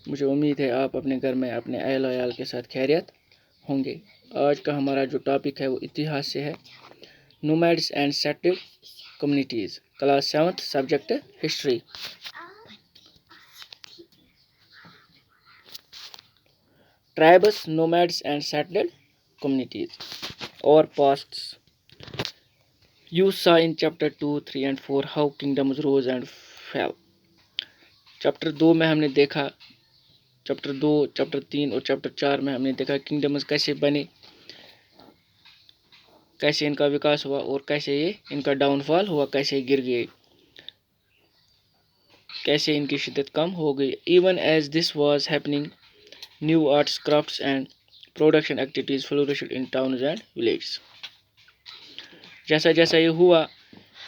मुझे उम्मीद है आप अपने घर में अपने अहल वयाल के साथ खैरियत होंगे। आज का हमारा जो टॉपिक है वो इतिहास से है। Nomads and settled communities, class 7th, subject history. Tribes, nomads and settled communities or pasts. You saw in chapter 2, 3 and 4 how kingdoms rose and fell. Chapter 2 में हमने देखा, चैप्टर 2, चैप्टर 3 और चैप्टर 4 में हमने देखा किंगडम्स कैसे बने, कैसे इनका विकास हुआ और कैसे ये इनका डाउनफॉल हुआ, कैसे गिर गए, कैसे इनकी शिद्दत कम हो गई। Even as this was happening, new arts, crafts and production activities flourished in towns and villages. जैसा जैसा ये हुआ,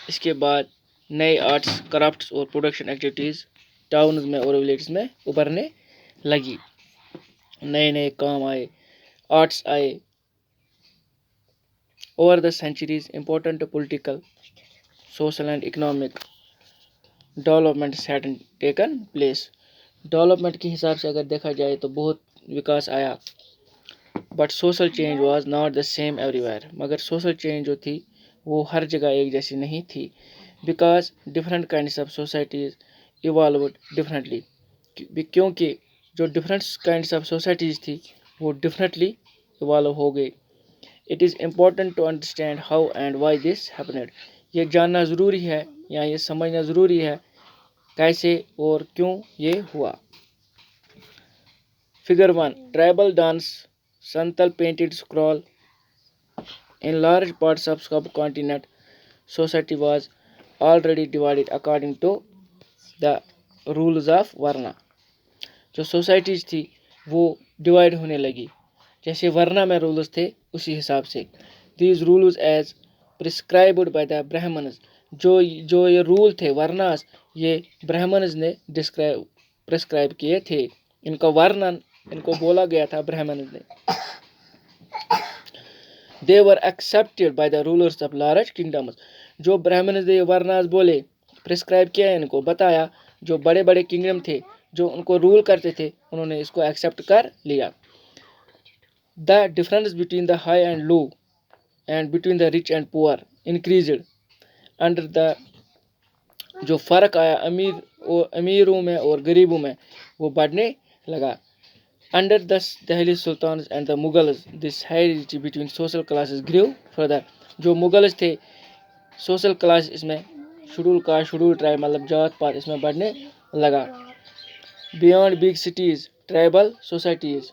इसके बाद नए आर्ट्स, क्राफ्ट्स और प्रोडक्शन एक्टिविटीज़ टाउन्स में और विलेजेस में उभरने लगी। नए नए काम आए, आर्ट्स आए। Over the centuries important political, social and economic development had taken place. Development के हिसाब से अगर देखा जाए तो बहुत विकास आया, but social change was not the same everywhere. मगर सोशल चेंज जो थी वो हर जगह एक जैसी नहीं थी, because different kinds of societies evolved differently. क्योंकि जो डिफरेंट काइंड्स ऑफ सोसाइटीज़ थी वो डिफरेंटली इवॉल्व हो गई। It is important to understand how and why this happened. ये जानना ज़रूरी है या ये समझना ज़रूरी है कैसे और क्यों ये हुआ। Figure 1, tribal dance, Santal painted scroll. In large parts of subcontinent, society was already divided according to the rules of Varna. जो सोसाइटीज थी वो डिवाइड होने लगी, जैसे वर्ना में रूल्स थे उसी हिसाब से। These rules as prescribed by the Brahmanas, जो ये रूल थे वर्नास, ये ब्राह्मण्स ने प्रिस्क्राइब किए थे। इनका वर्णन इनको बोला गया था ब्राह्मण्स ने। They were accepted by the rulers of large kingdoms. जो ब्राह्मण ने वर्णास बोले, प्रिस्क्राइब किया, इनको बताया, जो बड़े बड़े किंगडम थे जो उनको रूल करते थे उन्होंने इसको एक्सेप्ट कर लिया। The difference between the high and low and between the rich and poor increased under the, जो फ़र्क आया अमीरों में और गरीबों में वो बढ़ने लगा। Under the Delhi Sultans and the Mughals, this hierarchy between social classes grew further. जो मुगल्स थे, सोशल क्लास इसमें शेड्यूल ट्राइब मतलब जात पात इसमें बढ़ने लगा। Beyond big cities, tribal societies.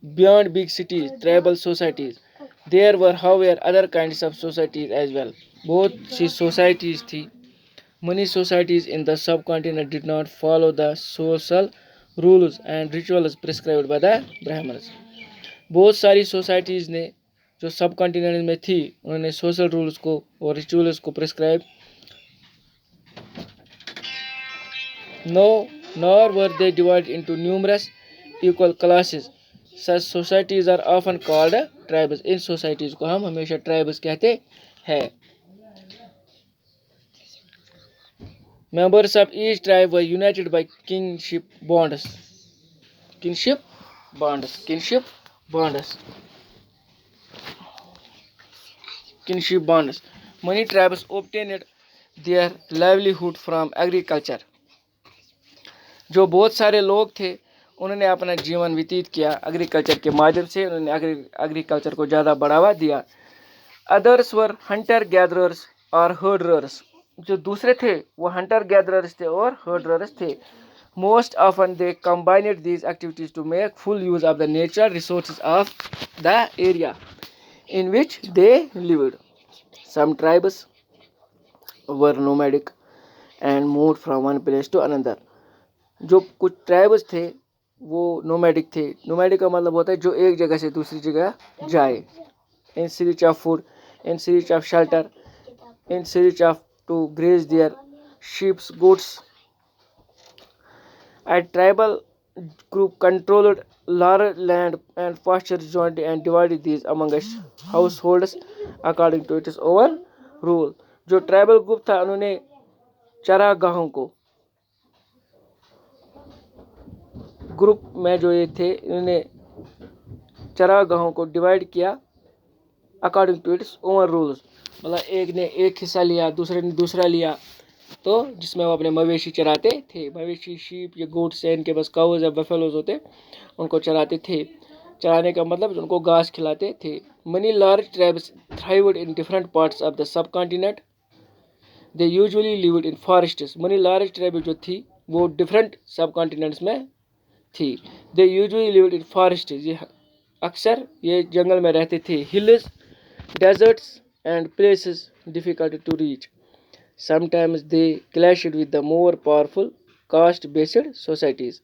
Beyond big cities, tribal societies. There were however other kinds of societies as well. बहुत सी सोसाइटीज थी। Many societies in the subcontinent did not follow the social rules and rituals prescribed by the Brahmanas. बहुत सारी societies ने जो सब continent में थी उन्होंने सोशल रूल्स को और रिचुअल्स को prescribe nor were they divided into numerous equal classes. Such societies are often called tribes. In societies को हम हमेशा ट्राइब्स कहते हैं। Members of each tribe were united by kinship bonds. Kinship bonds. Many tribes obtained their livelihood from agriculture. जो बहुत सारे लोग थे उन्होंने अपना जीवन व्यतीत किया एग्रीकल्चर के माध्यम से, उन्होंने एग्रीकल्चर को ज़्यादा बढ़ावा दिया। Others were hunter gatherers or herders. जो दूसरे थे वो हंटर गैदरर्स थे और हर्डरर्स थे। Most often they combined these activities to make full use of the natural resources of the area in which they lived. Some tribes were nomadic and moved from one place to another. जो कुछ tribes थे वो nomadic थे। Nomadic का मतलब होता है जो एक जगह से दूसरी जगह जाए। In search of food, in search of shelter, in search of to graze their sheep, goats. A tribal group controlled large land and pastures jointly and divided these among households according to its own rule. जो tribal group था उन्होंने चरागाहों को, group में जो ये थे इन्होंने चरागाहों को डिवाइड किया according to its own rules. मतलब एक ने एक हिस्सा लिया, दूसरे ने दूसरा लिया, तो जिसमें वो अपने मवेशी चराते थे। मवेशी, शीप या गोट्स है, इनके पास काउज या बफेलोज होते, उनको चराते थे। चराने का मतलब उनको घास खिलाते थे। Many large tribes thrived in different parts of the subcontinent, they usually lived in forests. Many large tribe जो थी वो डिफरेंट सब कॉन्टिनेंट्स में थी। They usually lived in forests, ये अक्सर ये जंगल में रहते थे। Hills, deserts and places difficult to reach. Sometimes they clashed with the more powerful caste-based societies.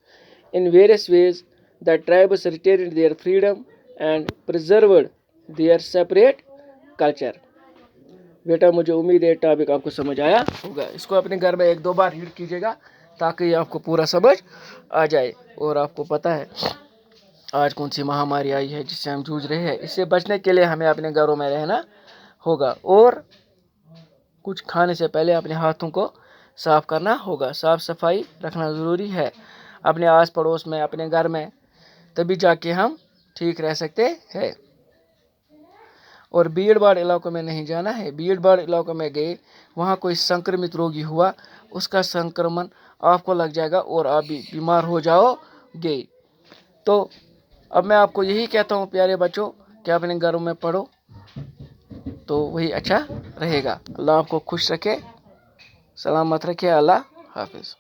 In various ways, the tribes retained their freedom and preserved their separate culture. बेटा मुझे उम्मीद है टॉपिक आपको समझ आया होगा। इसको अपने घर में एक दो बार रीड कीजिएगा ताकि आपको पूरा समझ आ जाए। और आपको पता है आज कौन सी महामारी आई है जिससे हम जूझ रहे हैं। इससे बचने के लिए हमें अपने घरों में रहना होगा और कुछ खाने से पहले अपने हाथों को साफ करना होगा। साफ सफाई रखना ज़रूरी है अपने आस पड़ोस में, अपने घर में, तभी जाके हम ठीक रह सकते हैं। और भीड़ भाड़ इलाकों में नहीं जाना है। भीड़ भाड़ इलाकों में गए, वहाँ कोई संक्रमित रोगी हुआ, उसका संक्रमण आपको लग जाएगा और आप भी बीमार हो जाओगे। तो अब मैं आपको यही कहता हूँ प्यारे बच्चों कि अपने घरों में पढ़ो तो वही अच्छा रहेगा। अल्लाह आपको खुश रखे, सलामत रखे। अल्लाह हाफिज़।